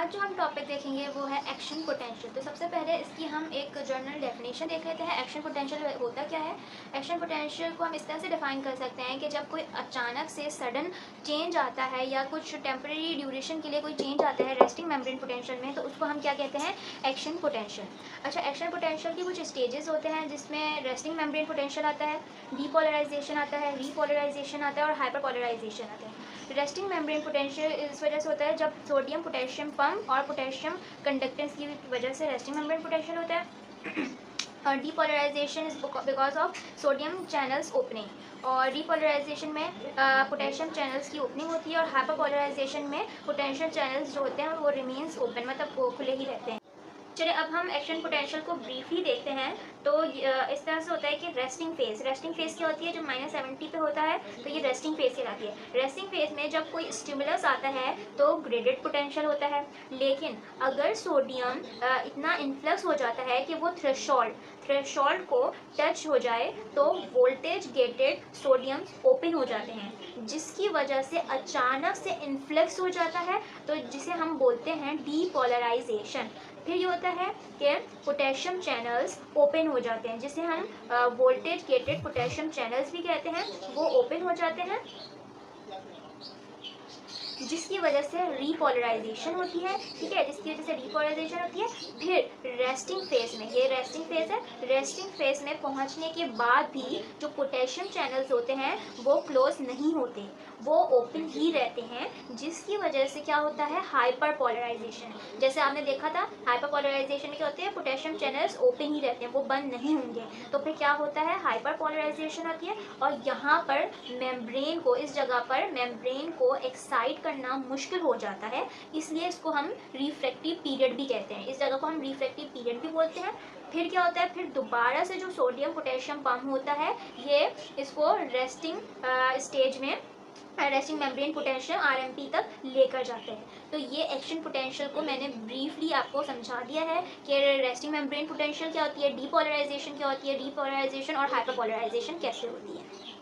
आज जो हम टॉपिक देखेंगे वो है एक्शन पोटेंशियल। तो सबसे पहले इसकी हम एक जर्नल डेफिनेशन देख लेते हैं। एक्शन पोटेंशियल होता क्या है? एक्शन पोटेंशियल को हम इस तरह से डिफाइन कर सकते हैं कि जब कोई अचानक से सडन चेंज आता है या कुछ टेम्परेरी ड्यूरेशन के लिए कोई चेंज आता है रेस्टिंग मेम्ब्रेन पोटेंशियल में, तो उसको हम क्या कहते हैं? Action potential. अच्छा, एक्शन पोटेंशियल की कुछ स्टेजेस होते हैं जिसमें रेस्टिंग मेम्ब्रेन पोटेंशियल आता है, डीपोलराइजेशन आता है, रीपोलराइजेशन आता है और हाइपरपोलराइजेशन आता है। रेस्टिंग मेम्ब्रेन पोटेंशियल इस वजह से होता है जब सोडियम पोटेशियम पंप और पोटेशियम कंडक्टेंस की वजह से रेस्टिंग मेम्ब्रेन पोटेंशियल होता है। और depolarisation is because of sodium channels opening, और डीपोलराइजेशन में पोटेशियम चैनल्स की ओपनिंग होती है, और हाइपरपोलराइजेशन में पोटेशियम चैनल्स जो होते हैं वो रिमेन्स ओपन, मतलब वो खुले ही रहते हैं। चलिए अब हम एक्शन पोटेंशियल को ब्रीफली देखते हैं। तो इस तरह से होता है कि रेस्टिंग फेज क्या होती है? जब -70 पे होता है तो ये रेस्टिंग फेज कहलाती है। रेस्टिंग फेज में जब कोई स्टिमुलस आता है तो ग्रेडेड पोटेंशियल होता है, लेकिन अगर सोडियम इतना इन्फ्लक्स हो जाता है कि वो थ्रेशोल्ड को टच हो जाए तो वोल्टेज गेटेड सोडियम ओपन हो जाते हैं, जिसकी वजह से अचानक से इन्फ्लक्स हो जाता है, तो जिसे हम बोलते हैं डीपोलराइजेशन। फिर ये होता है कि पोटेशियम चैनल्स ओपन हो जाते हैं, जिसे हम वोल्टेज गेटेड पोटेशियम चैनल्स भी कहते हैं, वो ओपन हो जाते हैं, जिसकी वजह से रीपोलराइजेशन होती है। ठीक है, जिसकी वजह से रीपोलराइजेशन होती है। फिर रेस्टिंग फेज में, ये रेस्टिंग फेज है, रेस्टिंग फेज में पहुंचने के बाद भी जो पोटेशियम चैनल्स होते हैं वो क्लोज नहीं होते, वो ओपन ही रहते हैं, जिसकी वजह से क्या होता है? Hyperpolarisation. जैसे आपने देखा था हाइपर पोलराइजेशन में क्या होते हैं? पोटेशियम चैनल्स ओपन ही रहते हैं, वो बंद नहीं होंगे। तो फिर क्या होता है? हाइपर पोलराइजेशन होती है, और यहाँ पर मेम्ब्रेन को, इस जगह पर मेम्ब्रेन को एक्साइट करना मुश्किल हो जाता है, इसलिए इसको हम रिफ्रैक्टिव पीरियड भी कहते हैं। इस जगह को हम रिफ्रैक्टिव पीरियड भी बोलते हैं। फिर क्या होता है? फिर दोबारा से जो सोडियम पोटेशियम पंप होता है, ये इसको रेस्टिंग स्टेज में, रेस्टिंग मेम्ब्रेन पोटेंशियल आरएमपी तक लेकर जाते हैं। तो ये एक्शन पोटेंशियल को मैंने ब्रीफली आपको समझा दिया है कि रेस्टिंग मेम्ब्रेन पोटेंशियल क्या होती है, डीपोलराइजेशन क्या होती है, डीपोलराइजेशन और हाइपरपोलराइजेशन कैसे होती है।